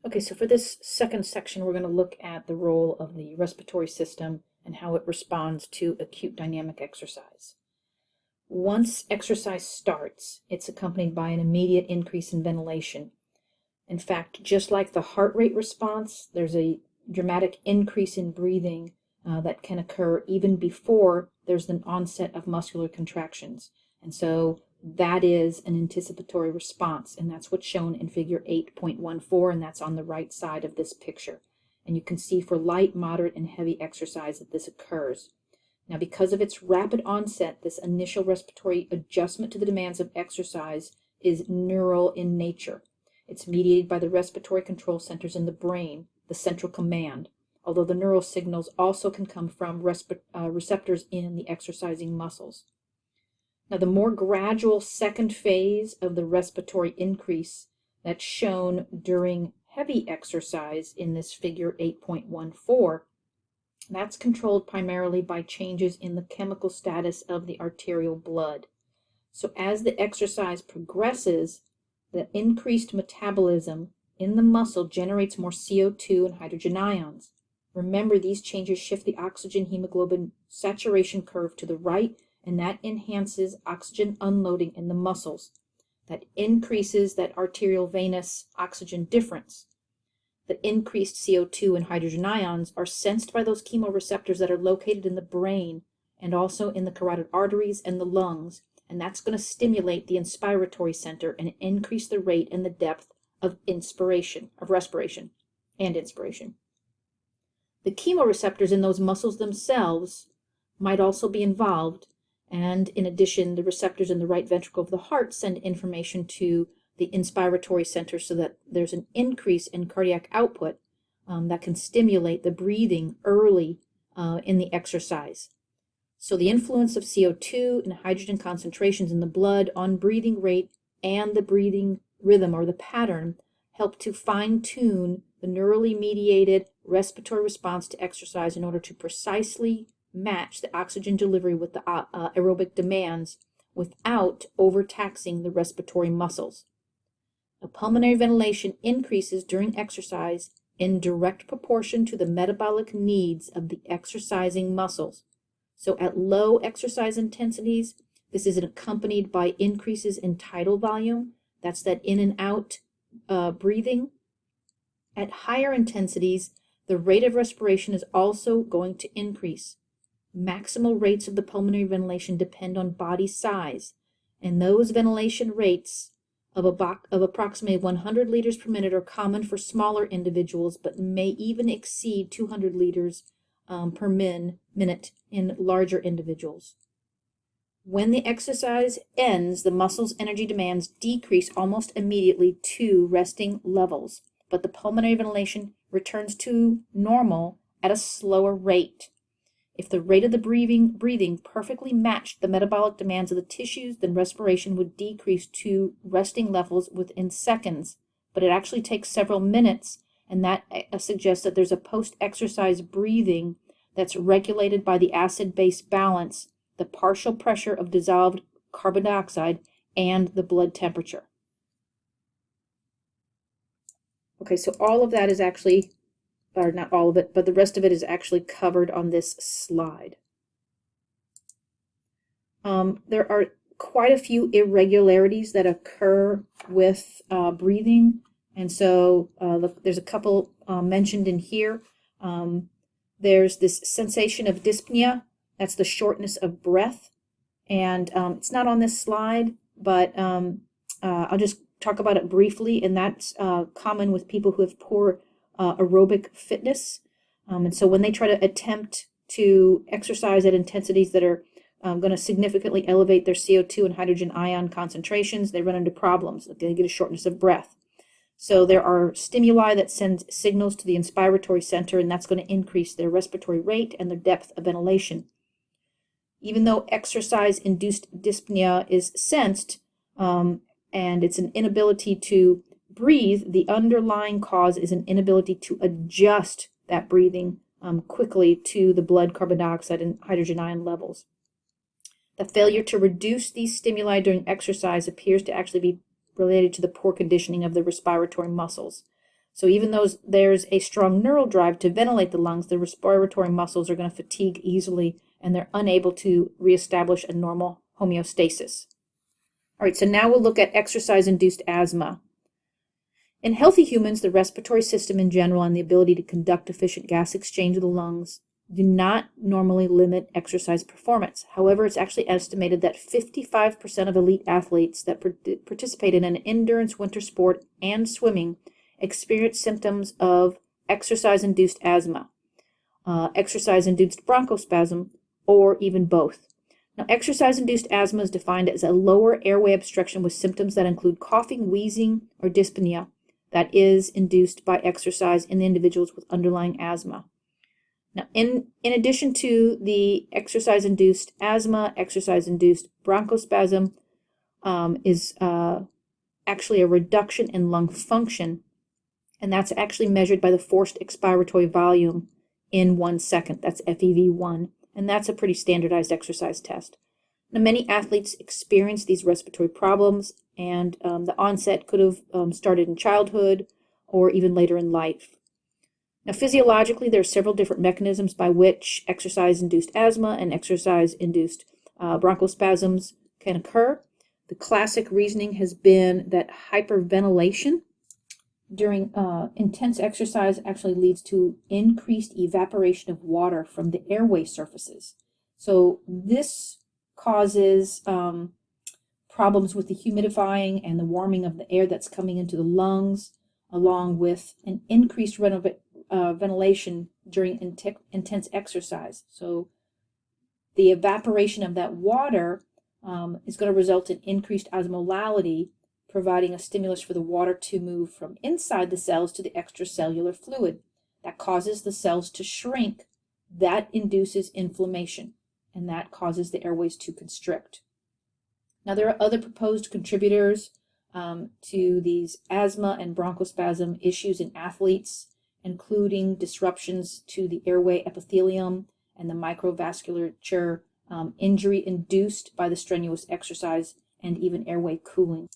Okay, so for this second section, we're going to look at the role of the respiratory system and how it responds to acute dynamic exercise. Once exercise starts, it's accompanied by an immediate increase in ventilation. In fact, just like the heart rate response, there's a dramatic increase in breathing that can occur even before there's an onset of muscular contractions. And so that is an anticipatory response, and that's what's shown in figure 8.14, and that's on the right side of this picture. And you can see for light, moderate, and heavy exercise that this occurs. Now, because of its rapid onset, this initial respiratory adjustment to the demands of exercise is neural in nature. It's mediated by the respiratory control centers in the brain, the central command, although the neural signals also can come from receptors in the exercising muscles. Now, the more gradual second phase of the respiratory increase that's shown during heavy exercise in this figure 8.14, that's controlled primarily by changes in the chemical status of the arterial blood. So as the exercise progresses, the increased metabolism in the muscle generates more CO2 and hydrogen ions. Remember, these changes shift the oxygen hemoglobin saturation curve to the right, and that enhances oxygen unloading in the muscles. That increases that arterial venous oxygen difference. The increased CO2 and hydrogen ions are sensed by those chemoreceptors that are located in the brain and also in the carotid arteries and the lungs, and that's going to stimulate the inspiratory center and increase the rate and the depth of respiration and inspiration. The chemoreceptors in those muscles themselves might also be involved, and in addition, the receptors in the right ventricle of the heart send information to the inspiratory center so that there's an increase in cardiac output that can stimulate the breathing early in the exercise. So the influence of CO2 and hydrogen concentrations in the blood on breathing rate and the breathing rhythm or the pattern help to fine-tune the neurally mediated respiratory response to exercise in order to precisely match the oxygen delivery with the aerobic demands without overtaxing the respiratory muscles. The pulmonary ventilation increases during exercise in direct proportion to the metabolic needs of the exercising muscles. So at low exercise intensities, this is accompanied by increases in tidal volume. That's that in and out breathing. At higher intensities, the rate of respiration is also going to increase. Maximal rates of the pulmonary ventilation depend on body size, and those ventilation rates of approximately 100 liters per minute are common for smaller individuals, but may even exceed 200 liters per minute in larger individuals. When the exercise ends, the muscle's energy demands decrease almost immediately to resting levels, but the pulmonary ventilation returns to normal at a slower rate. If the rate of the breathing perfectly matched the metabolic demands of the tissues, then respiration would decrease to resting levels within seconds, but it actually takes several minutes, and that suggests that there's a post-exercise breathing that's regulated by the acid-base balance, the partial pressure of dissolved carbon dioxide, and the blood temperature. Okay, so all of that is actually, or not all of it, but the rest of it is actually covered on this slide. There are quite a few irregularities that occur with breathing, and so there's a couple mentioned in here. There's this sensation of dyspnea, that's the shortness of breath, and it's not on this slide, but I'll just talk about it briefly, and that's common with people who have poor aerobic fitness. And so when they try to attempt to exercise at intensities that are going to significantly elevate their CO2 and hydrogen ion concentrations, they run into problems. They get a shortness of breath. So there are stimuli that send signals to the inspiratory center, and that's going to increase their respiratory rate and their depth of ventilation. Even though exercise-induced dyspnea is sensed, and it's an inability to breathe, the underlying cause is an inability to adjust that breathing quickly to the blood carbon dioxide and hydrogen ion levels. The failure to reduce these stimuli during exercise appears to actually be related to the poor conditioning of the respiratory muscles. So even though there's a strong neural drive to ventilate the lungs, the respiratory muscles are going to fatigue easily and they're unable to reestablish a normal homeostasis. All right, so now we'll look at exercise-induced asthma. In healthy humans, the respiratory system in general and the ability to conduct efficient gas exchange of the lungs do not normally limit exercise performance. However, it's actually estimated that 55% of elite athletes that participate in an endurance winter sport and swimming experience symptoms of exercise-induced asthma, exercise-induced bronchospasm, or even both. Now, exercise-induced asthma is defined as a lower airway obstruction with symptoms that include coughing, wheezing, or dyspnea that is induced by exercise in the individuals with underlying asthma. Now, in addition to the exercise-induced asthma, exercise-induced bronchospasm is actually a reduction in lung function, and that's actually measured by the forced expiratory volume in 1 second. That's FEV1, and that's a pretty standardized exercise test. Now, many athletes experience these respiratory problems, and the onset could have started in childhood or even later in life. Now, physiologically, there are several different mechanisms by which exercise-induced asthma and exercise-induced bronchospasms can occur. The classic reasoning has been that hyperventilation during intense exercise actually leads to increased evaporation of water from the airway surfaces. So this causes problems with the humidifying and the warming of the air that's coming into the lungs, along with an increased ventilation during intense exercise. So the evaporation of that water is going to result in increased osmolality, providing a stimulus for the water to move from inside the cells to the extracellular fluid. That causes the cells to shrink. That induces inflammation, and that causes the airways to constrict. Now, there are other proposed contributors to these asthma and bronchospasm issues in athletes, including disruptions to the airway epithelium and the microvasculature, injury induced by the strenuous exercise, and even airway cooling.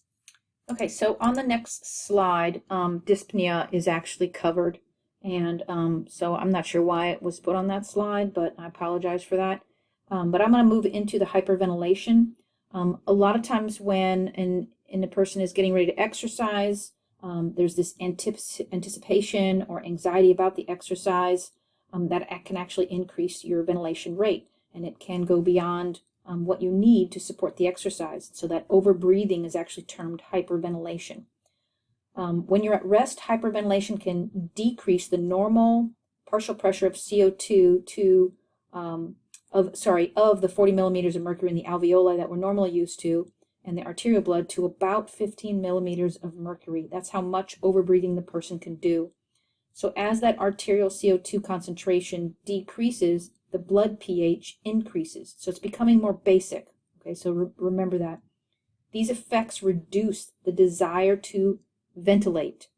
Okay, so on the next slide, dyspnea is actually covered, and so I'm not sure why it was put on that slide, but I apologize for that. But I'm going to move into the hyperventilation. A lot of times when a person is getting ready to exercise, there's this anticipation or anxiety about the exercise that can actually increase your ventilation rate, and it can go beyond what you need to support the exercise. So that overbreathing is actually termed hyperventilation. When you're at rest, hyperventilation can decrease the normal partial pressure of CO2 to of the 40 millimeters of mercury in the alveoli that we're normally used to, and the arterial blood to about 15 millimeters of mercury. That's how much overbreathing the person can do. So as that arterial CO2 concentration decreases, the blood pH increases. So it's becoming more basic. Okay, so remember that. These effects reduce the desire to ventilate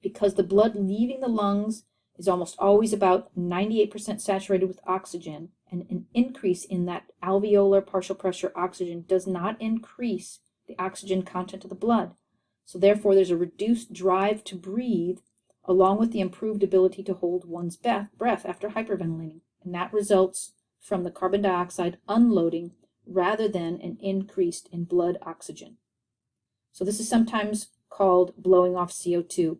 because the blood leaving the lungs is almost always about 98% saturated with oxygen, and an increase in that alveolar partial pressure oxygen does not increase the oxygen content of the blood. So therefore, there's a reduced drive to breathe, along with the improved ability to hold one's breath after hyperventilating. And that results from the carbon dioxide unloading rather than an increase in blood oxygen. So this is sometimes called blowing off CO2.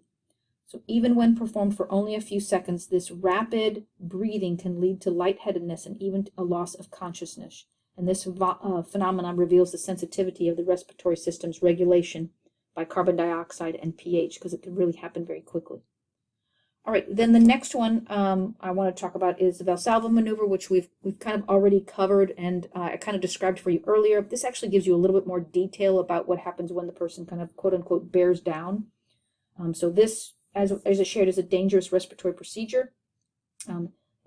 So even when performed for only a few seconds, this rapid breathing can lead to lightheadedness and even a loss of consciousness. And this phenomenon reveals the sensitivity of the respiratory system's regulation by carbon dioxide and pH, because it can really happen very quickly. All right, then the next one I want to talk about is the Valsalva maneuver, which we've kind of already covered, and I kind of described for you earlier. This actually gives you a little bit more detail about what happens when the person kind of quote-unquote bears down. So this, as I shared, is a dangerous respiratory procedure.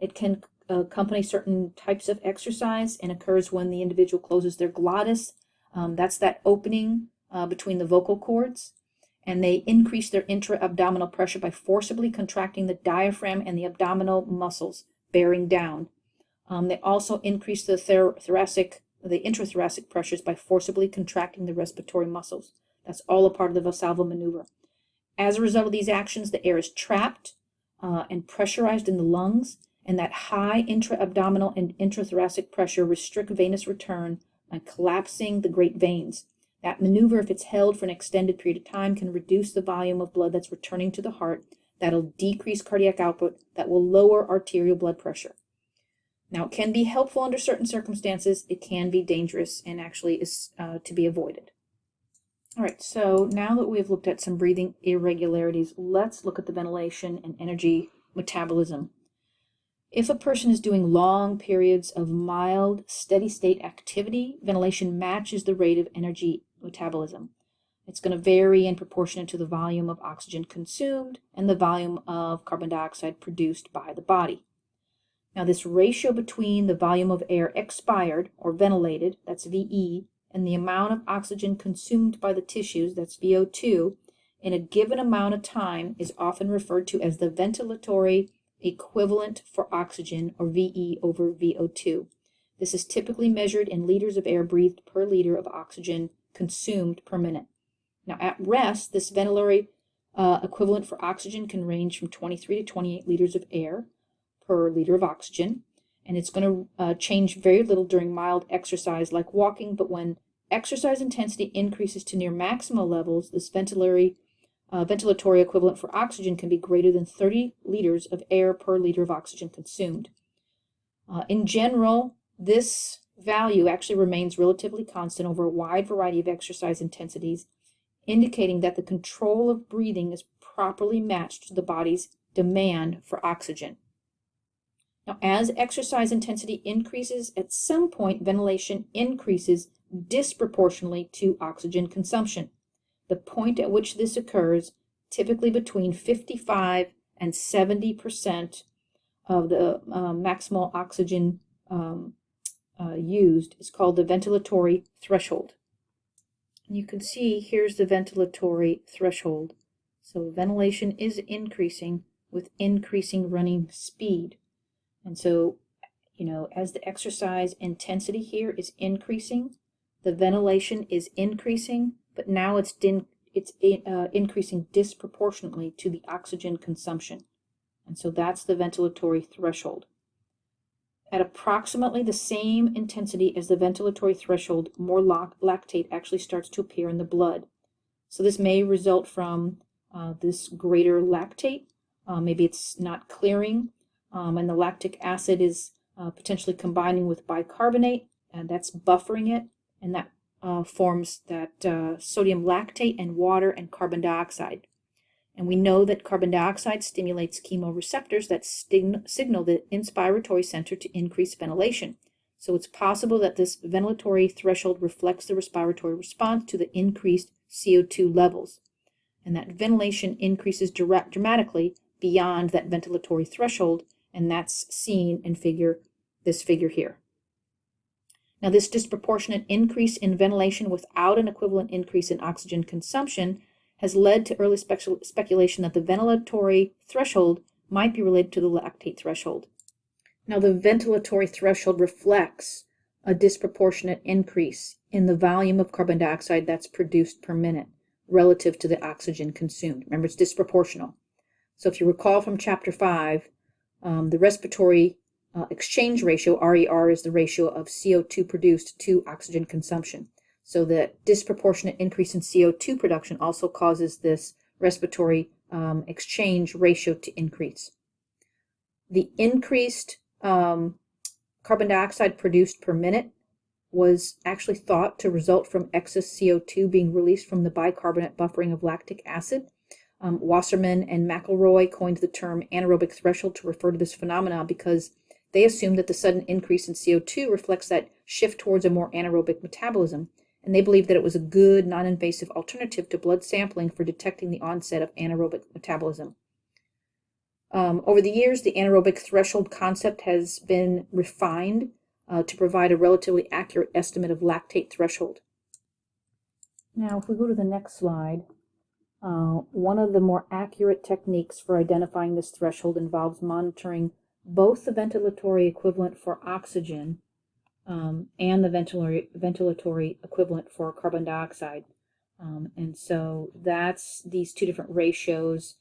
It can accompany certain types of exercise and occurs when the individual closes their glottis. That's that opening between the vocal cords. And they increase their intra-abdominal pressure by forcibly contracting the diaphragm and the abdominal muscles, bearing down. They also increase the intrathoracic pressures by forcibly contracting the respiratory muscles. That's all a part of the Valsalva maneuver. As a result of these actions, the air is trapped and pressurized in the lungs, and that high intra-abdominal and intrathoracic pressure restrict venous return by collapsing the great veins. That maneuver, if it's held for an extended period of time, can reduce the volume of blood that's returning to the heart. That'll decrease cardiac output. That will lower arterial blood pressure. Now, it can be helpful under certain circumstances. It can be dangerous and actually is to be avoided. All right, so now that we've looked at some breathing irregularities, let's look at the ventilation and energy metabolism. If a person is doing long periods of mild, steady state activity, ventilation matches the rate of energy metabolism. It's going to vary in proportion to the volume of oxygen consumed and the volume of carbon dioxide produced by the body. Now, this ratio between the volume of air expired or ventilated, that's VE, and the amount of oxygen consumed by the tissues, that's VO2, in a given amount of time is often referred to as the ventilatory equivalent for oxygen, or VE over VO2. This is typically measured in liters of air breathed per liter of oxygen consumed per minute. Now, at rest, this ventilatory equivalent for oxygen can range from 23 to 28 liters of air per liter of oxygen, and it's going to change very little during mild exercise like walking, but when exercise intensity increases to near maximal levels, this ventilatory equivalent for oxygen can be greater than 30 liters of air per liter of oxygen consumed. In general, this value actually remains relatively constant over a wide variety of exercise intensities, indicating that the control of breathing is properly matched to the body's demand for oxygen. Now, as exercise intensity increases, at some point ventilation increases disproportionately to oxygen consumption. The point at which this occurs, typically between 55 and 70% of the maximal oxygen used, is called the ventilatory threshold. And you can see here's the ventilatory threshold. So ventilation is increasing with increasing running speed. And so, as the exercise intensity here is increasing, the ventilation is increasing, but now it's increasing disproportionately to the oxygen consumption. And so that's the ventilatory threshold. At approximately the same intensity as the ventilatory threshold, more lactate actually starts to appear in the blood. So this may result from this greater lactate. Maybe it's not clearing, and the lactic acid is potentially combining with bicarbonate, and that's buffering it, and that forms that sodium lactate and water and carbon dioxide. And we know that carbon dioxide stimulates chemoreceptors that signal the inspiratory center to increase ventilation. So it's possible that this ventilatory threshold reflects the respiratory response to the increased CO2 levels, and that ventilation increases dramatically beyond that ventilatory threshold, and that's seen in this figure here. Now, this disproportionate increase in ventilation without an equivalent increase in oxygen consumption has led to early speculation that the ventilatory threshold might be related to the lactate threshold. Now, the ventilatory threshold reflects a disproportionate increase in the volume of carbon dioxide that's produced per minute relative to the oxygen consumed. Remember, it's disproportional. So if you recall from Chapter 5, the respiratory exchange ratio, RER, is the ratio of CO2 produced to oxygen consumption. So the disproportionate increase in CO2 production also causes this respiratory exchange ratio to increase. The increased carbon dioxide produced per minute was actually thought to result from excess CO2 being released from the bicarbonate buffering of lactic acid. Wasserman and McElroy coined the term anaerobic threshold to refer to this phenomenon because they assumed that the sudden increase in CO2 reflects that shift towards a more anaerobic metabolism, and they believed that it was a good, non-invasive alternative to blood sampling for detecting the onset of anaerobic metabolism. Over the years, the anaerobic threshold concept has been refined to provide a relatively accurate estimate of lactate threshold. Now, if we go to the next slide, one of the more accurate techniques for identifying this threshold involves monitoring both the ventilatory equivalent for oxygen and the ventilatory equivalent for carbon dioxide. And so that's these two different ratios,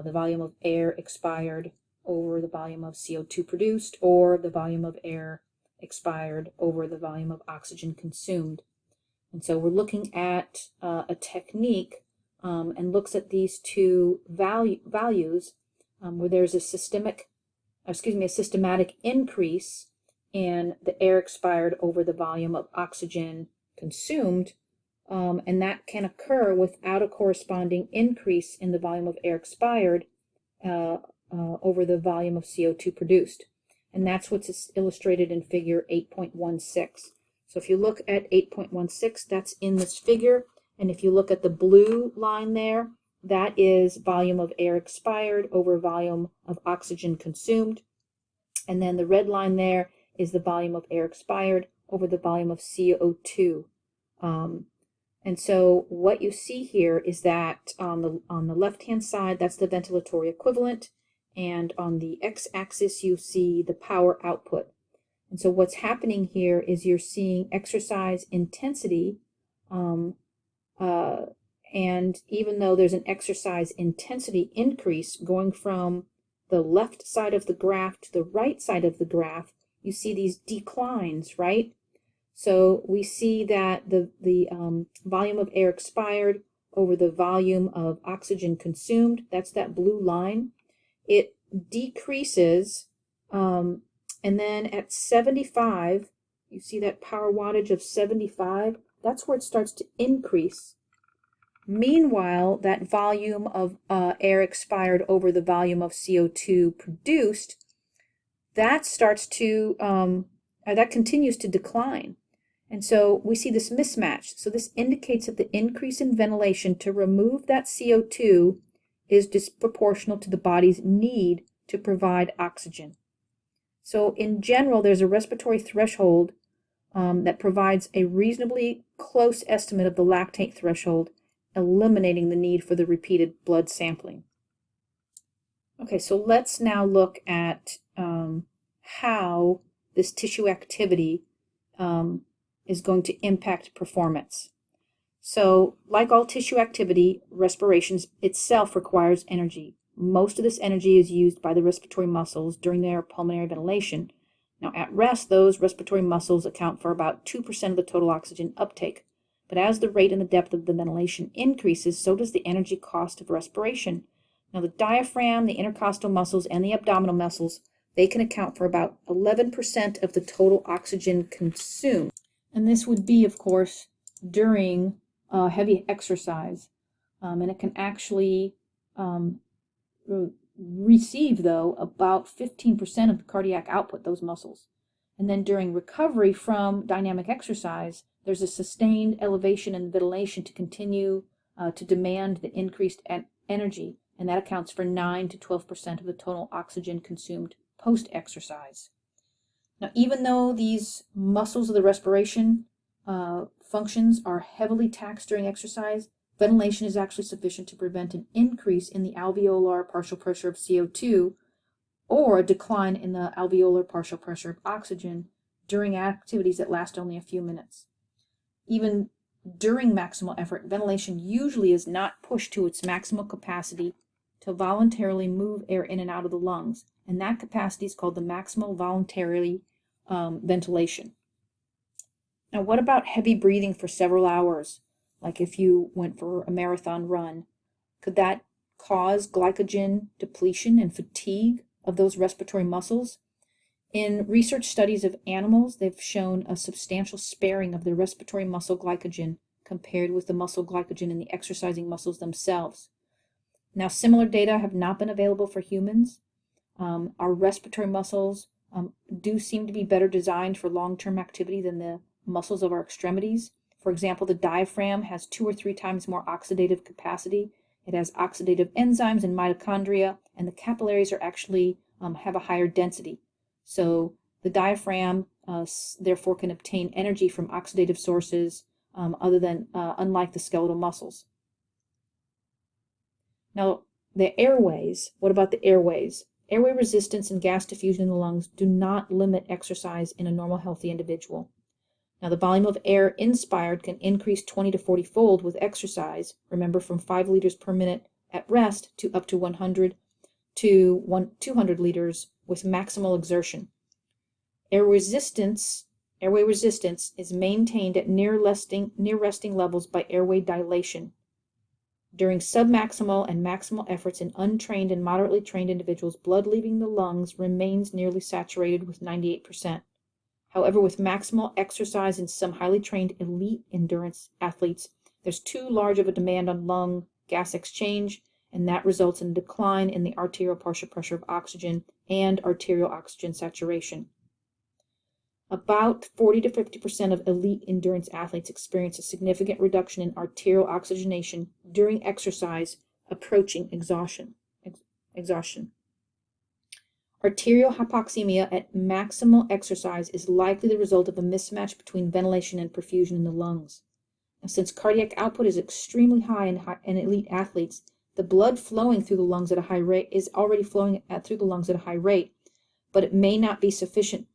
the volume of air expired over the volume of CO2 produced, or the volume of air expired over the volume of oxygen consumed. And so we're looking at a technique and looks at these two values where there's a systematic increase in the air expired over the volume of oxygen consumed, and that can occur without a corresponding increase in the volume of air expired over the volume of CO2 produced. And that's what's illustrated in figure 8.16. So if you look at 8.16, that's in this figure. And if you look at the blue line there, that is volume of air expired over volume of oxygen consumed. And then the red line there is the volume of air expired over the volume of CO2. And so what you see here is that on the left-hand side, that's the ventilatory equivalent. And on the x-axis, you see the power output. And so what's happening here is you're seeing exercise intensity. And even though there's an exercise intensity increase going from the left side of the graph to the right side of the graph, you see these declines, right? So we see that the volume of air expired over the volume of oxygen consumed, that's that blue line, it decreases, and then at 75, you see that power wattage of 75, that's where it starts to increase. Meanwhile, that volume of air expired over the volume of CO2 produced, that starts to, that continues to decline. And so we see this mismatch. So this indicates that the increase in ventilation to remove that CO2 is disproportional to the body's need to provide oxygen. So in general, there's a respiratory threshold that provides a reasonably close estimate of the lactate threshold, eliminating the need for the repeated blood sampling. Okay, so let's now look at how this tissue activity is going to impact performance. So, like all tissue activity, respiration itself requires energy. Most of this energy is used by the respiratory muscles during their pulmonary ventilation. Now, at rest, those respiratory muscles account for about 2% of the total oxygen uptake. But as the rate and the depth of the ventilation increases, so does the energy cost of respiration. Now, the diaphragm, the intercostal muscles, and the abdominal muscles, they can account for about 11% of the total oxygen consumed. And this would be, of course, during heavy exercise. And it can actually receive, though, about 15% of the cardiac output, those muscles. And then during recovery from dynamic exercise, there's a sustained elevation in ventilation to continue to demand the increased energy. And that accounts for 9 to 12% of the total oxygen consumed post-exercise. Now, even though these muscles of the respiration functions are heavily taxed during exercise, ventilation is actually sufficient to prevent an increase in the alveolar partial pressure of CO2 or a decline in the alveolar partial pressure of oxygen during activities that last only a few minutes. Even during maximal effort, ventilation usually is not pushed to its maximal capacity to voluntarily move air in and out of the lungs, and that capacity is called the maximal voluntary ventilation. Now, what about heavy breathing for several hours? Like if you went for a marathon run, could that cause glycogen depletion and fatigue of those respiratory muscles? In research studies of animals, they've shown a substantial sparing of the respiratory muscle glycogen compared with the muscle glycogen in the exercising muscles themselves. Now, similar data have not been available for humans. Our respiratory muscles do seem to be better designed for long-term activity than the muscles of our extremities. For example, the diaphragm has 2 or 3 times more oxidative capacity. It has oxidative enzymes and mitochondria, and the capillaries are actually have a higher density. So the diaphragm therefore can obtain energy from oxidative sources unlike the skeletal muscles. Now, the airways, what about the airways? Airway resistance and gas diffusion in the lungs do not limit exercise in a normal, healthy individual. Now, the volume of air inspired can increase 20 to 40-fold with exercise, remember, from 5 liters per minute at rest to up to 100 to 200 liters with maximal exertion. Airway resistance is maintained at near resting levels by airway dilation. During submaximal and maximal efforts in untrained and moderately trained individuals, blood leaving the lungs remains nearly saturated with 98%. However, with maximal exercise in some highly trained elite endurance athletes, there's too large of a demand on lung gas exchange, and that results in a decline in the arterial partial pressure of oxygen and arterial oxygen saturation. About 40 to 50% of elite endurance athletes experience a significant reduction in arterial oxygenation during exercise approaching exhaustion. Arterial hypoxemia at maximal exercise is likely the result of a mismatch between ventilation and perfusion in the lungs. Now, since cardiac output is extremely high in elite athletes, the blood flowing through the lungs at a high rate is already flowing through the lungs at a high rate, but it may not be sufficient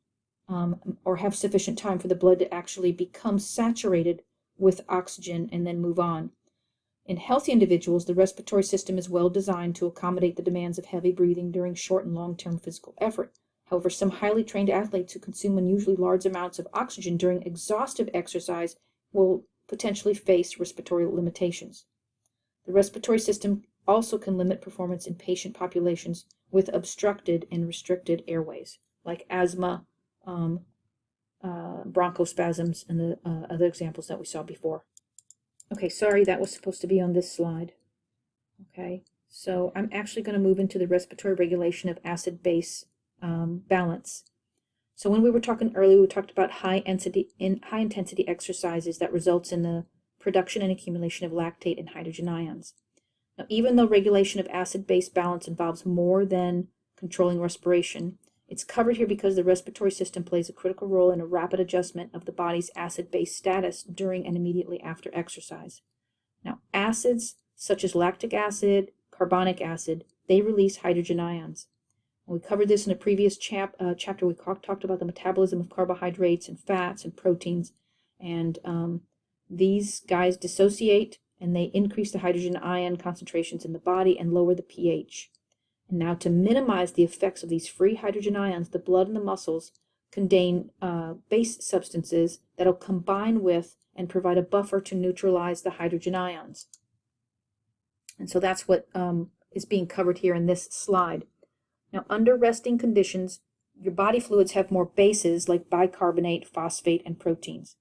or have sufficient time for the blood to actually become saturated with oxygen and then move on. In healthy individuals, the respiratory system is well designed to accommodate the demands of heavy breathing during short and long-term physical effort. However, some highly trained athletes who consume unusually large amounts of oxygen during exhaustive exercise will potentially face respiratory limitations. The respiratory system also can limit performance in patient populations with obstructed and restricted airways, like asthma, bronchospasms, and the other examples that we saw before. Okay, sorry, that was supposed to be on this slide. Okay, so I'm actually going to move into the respiratory regulation of acid-base balance. So when we were talking earlier, we talked about high intensity exercises that results in the production and accumulation of lactate and hydrogen ions. Now, even though regulation of acid-base balance involves more than controlling respiration, it's covered here because the respiratory system plays a critical role in a rapid adjustment of the body's acid-base status during and immediately after exercise. Now, acids such as lactic acid, carbonic acid, they release hydrogen ions. We covered this in a previous chapter. We talked about the metabolism of carbohydrates and fats and proteins, and these guys dissociate and they increase the hydrogen ion concentrations in the body and lower the pH. And now, to minimize the effects of these free hydrogen ions, the blood and the muscles contain base substances that will combine with and provide a buffer to neutralize the hydrogen ions. And so that's what is being covered here in this slide. Now, under resting conditions, your body fluids have more bases like bicarbonate, phosphate, and proteins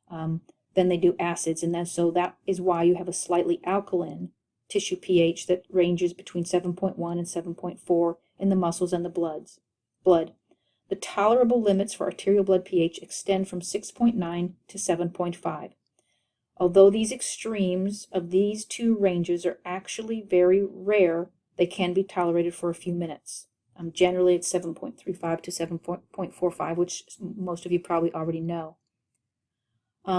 than they do acids, and so that is why you have a slightly alkaline tissue pH that ranges between 7.1 and 7.4 in the muscles and the blood. The tolerable limits for arterial blood pH extend from 6.9 to 7.5. Although these extremes of these two ranges are actually very rare, they can be tolerated for a few minutes. Generally, it's 7.35 to 7.45, which most of you probably already know.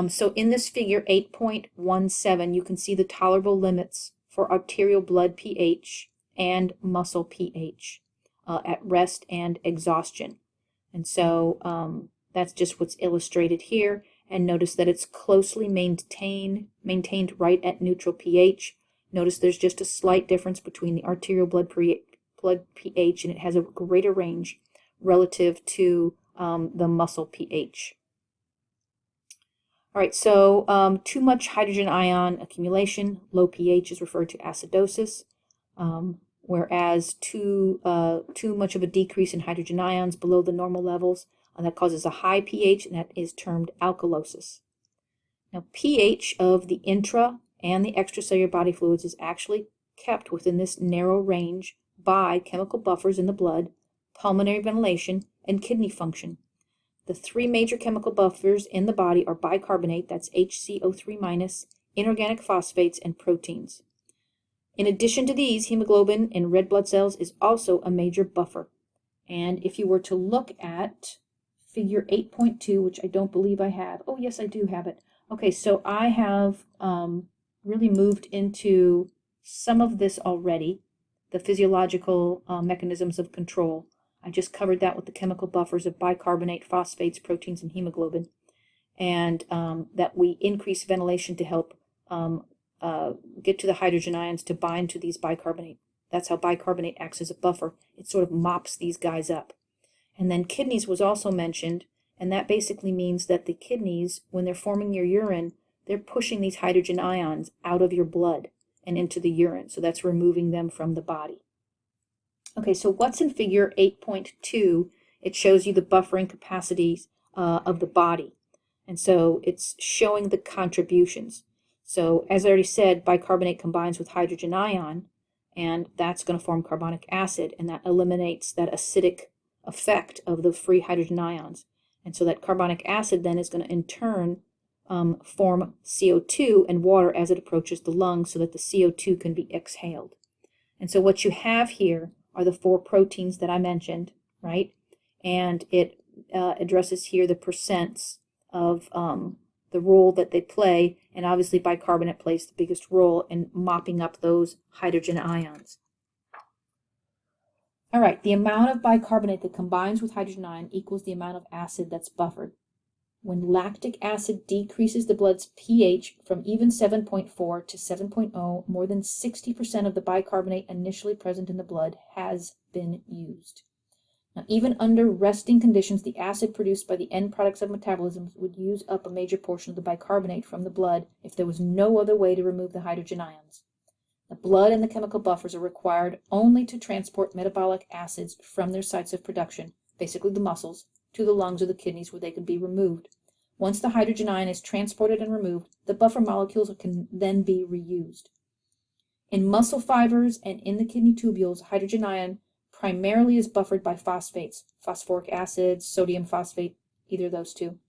So in this figure 8.17, you can see the tolerable limits for arterial blood pH and muscle pH at rest and exhaustion. And so that's just what's illustrated here. And notice that it's closely maintained right at neutral pH. Notice there's just a slight difference between the arterial blood pH, and it has a greater range relative to the muscle pH. All right, so too much hydrogen ion accumulation, low pH, is referred to acidosis, whereas too much of a decrease in hydrogen ions below the normal levels, that causes a high pH, and that is termed alkalosis. Now, pH of the intra and the extracellular body fluids is actually kept within this narrow range by chemical buffers in the blood, pulmonary ventilation, and kidney function. The three major chemical buffers in the body are bicarbonate, that's HCO3-, inorganic phosphates, and proteins. In addition to these, hemoglobin in red blood cells is also a major buffer. And if you were to look at figure 8.2, which I don't believe I have. Oh, yes, I do have it. Okay, so I have really moved into some of this already, the physiological mechanisms of control. I just covered that with the chemical buffers of bicarbonate, phosphates, proteins, and hemoglobin. and that we increase ventilation to help get to the hydrogen ions to bind to these bicarbonate. That's how bicarbonate acts as a buffer. It sort of mops these guys up. And then kidneys was also mentioned, and that basically means that the kidneys, when they're forming your urine, they're pushing these hydrogen ions out of your blood and into the urine. So that's removing them from the body. Okay, so what's in figure 8.2? It shows you the buffering capacities of the body. And so it's showing the contributions. So as I already said, bicarbonate combines with hydrogen ion, and that's going to form carbonic acid, and that eliminates that acidic effect of the free hydrogen ions. And so that carbonic acid then is going to in turn form CO2 and water as it approaches the lungs so that the CO2 can be exhaled. And so what you have here are the 4 proteins that I mentioned, right? And it addresses here the percents of the role that they play, and obviously bicarbonate plays the biggest role in mopping up those hydrogen ions. All right, the amount of bicarbonate that combines with hydrogen ion equals the amount of acid that's buffered. When lactic acid decreases the blood's pH from even 7.4 to 7.0, more than 60% of the bicarbonate initially present in the blood has been used. Now, even under resting conditions, the acid produced by the end products of metabolism would use up a major portion of the bicarbonate from the blood if there was no other way to remove the hydrogen ions. The blood and the chemical buffers are required only to transport metabolic acids from their sites of production, basically the muscles, to the lungs or the kidneys where they can be removed. Once the hydrogen ion is transported and removed, the buffer molecules can then be reused. In muscle fibers and in the kidney tubules, hydrogen ion primarily is buffered by phosphates, phosphoric acid, sodium phosphate, either of those two.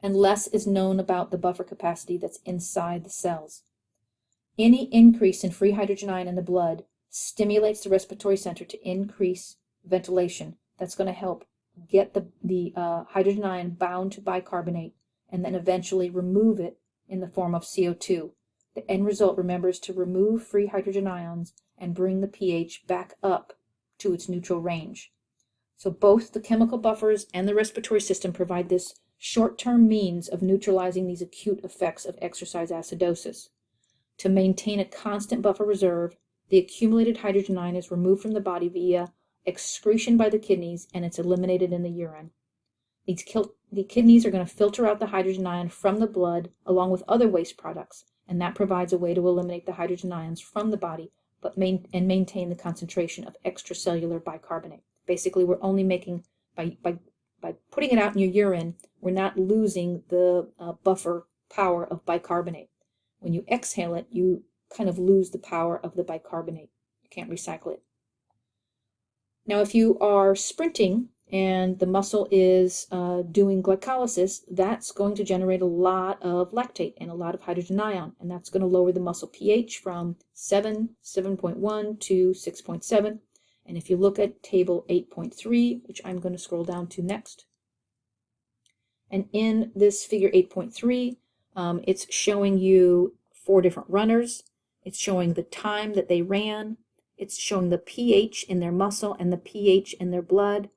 And less is known about the buffer capacity that's inside the cells. Any increase in free hydrogen ion in the blood stimulates the respiratory center to increase ventilation. That's going to help get the hydrogen ion bound to bicarbonate and then eventually remove it in the form of CO2. The end result, remember, is to remove free hydrogen ions and bring the pH back up to its neutral range. So both the chemical buffers and the respiratory system provide this short-term means of neutralizing these acute effects of exercise acidosis. To maintain a constant buffer reserve, the accumulated hydrogen ion is removed from the body via excretion by the kidneys, and it's eliminated in the urine. The kidneys are going to filter out the hydrogen ion from the blood along with other waste products, and that provides a way to eliminate the hydrogen ions from the body and maintain the concentration of extracellular bicarbonate. Basically, we're only making, by putting it out in your urine, we're not losing the buffer power of bicarbonate. When you exhale it, you kind of lose the power of the bicarbonate. You can't recycle it. Now, if you are sprinting and the muscle is doing glycolysis, that's going to generate a lot of lactate and a lot of hydrogen ion, and that's going to lower the muscle pH from 7.1 to 6.7. And if you look at table 8.3, which I'm going to scroll down to next, and in this figure 8.3, it's showing you 4 different runners. It's showing the time that they ran. It's showing the pH in their muscle and the pH in their blood.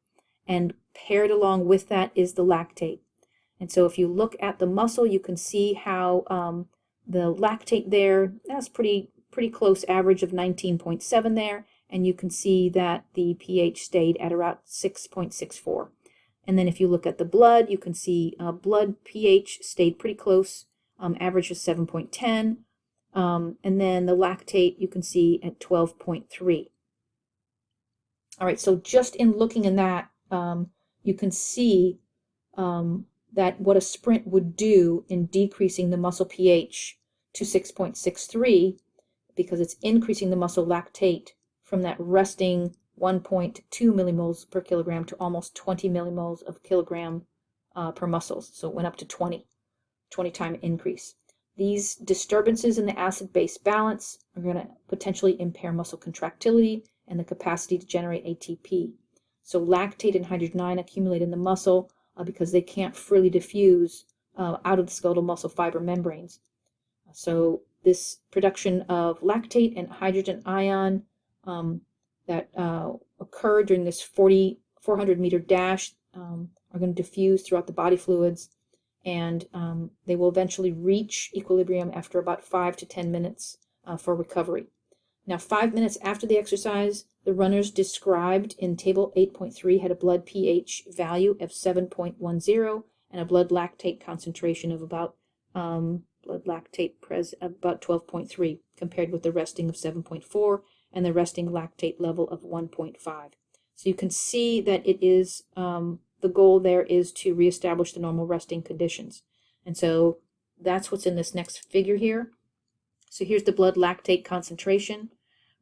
And paired along with that is the lactate. And so if you look at the muscle, you can see how the lactate there, that's pretty close average of 19.7 there. And you can see that the pH stayed at around 6.64. And then if you look at the blood, you can see blood pH stayed pretty close, average of 7.10. And then the lactate you can see at 12.3. All right, so just in looking in that, you can see that what a sprint would do in decreasing the muscle pH to 6.63, because it's increasing the muscle lactate from that resting 1.2 millimoles per kilogram to almost 20 millimoles of kilogram per muscles. So it went up to 20 time increase. These disturbances in the acid-base balance are going to potentially impair muscle contractility and the capacity to generate ATP. So lactate and hydrogen ion accumulate in the muscle because they can't freely diffuse out of the skeletal muscle fiber membranes. So this production of lactate and hydrogen ion that occur during this 400 meter dash are going to diffuse throughout the body fluids, and they will eventually reach equilibrium after about 5 to 10 minutes for recovery. Now, 5 minutes after the exercise, the runners described in Table 8.3 had a blood pH value of 7.10 and a blood lactate concentration of about about 12.3, compared with the resting of 7.4 and the resting lactate level of 1.5. So you can see that it is the goal there is to reestablish the normal resting conditions. And so that's what's in this next figure here. So here's the blood lactate concentration.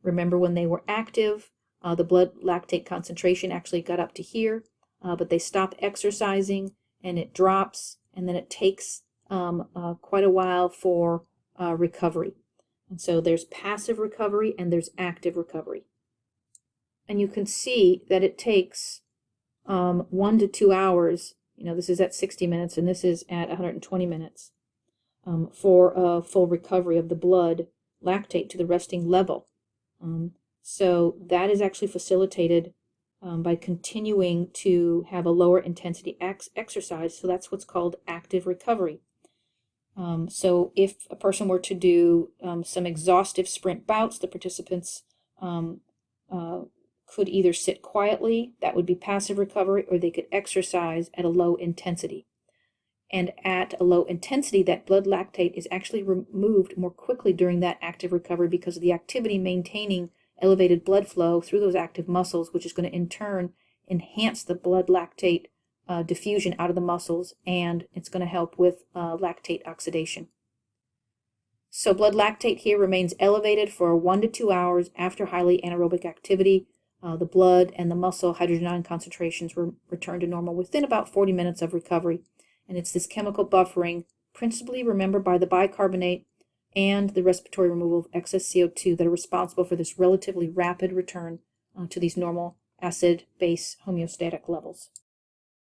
Remember, when they were active, the blood lactate concentration actually got up to here, but they stop exercising and it drops, and then it takes quite a while for recovery. And so there's passive recovery and there's active recovery. And you can see that it takes 1 to 2 hours. This is at 60 minutes and this is at 120 minutes for a full recovery of the blood lactate to the resting level. So that is actually facilitated by continuing to have a lower intensity exercise. So that's what's called active recovery. So if a person were to do some exhaustive sprint bouts, the participants could either sit quietly, that would be passive recovery, or they could exercise at a low intensity. And at a low intensity, that blood lactate is actually removed more quickly during that active recovery because of the activity maintaining elevated blood flow through those active muscles, which is going to in turn enhance the blood lactate diffusion out of the muscles, and it's going to help with lactate oxidation. So blood lactate here remains elevated for 1 to 2 hours after highly anaerobic activity. The blood and the muscle hydrogen ion concentrations return to normal within about 40 minutes of recovery. And it's this chemical buffering, principally, remember, by the bicarbonate and the respiratory removal of excess CO2, that are responsible for this relatively rapid return to these normal acid-base homeostatic levels.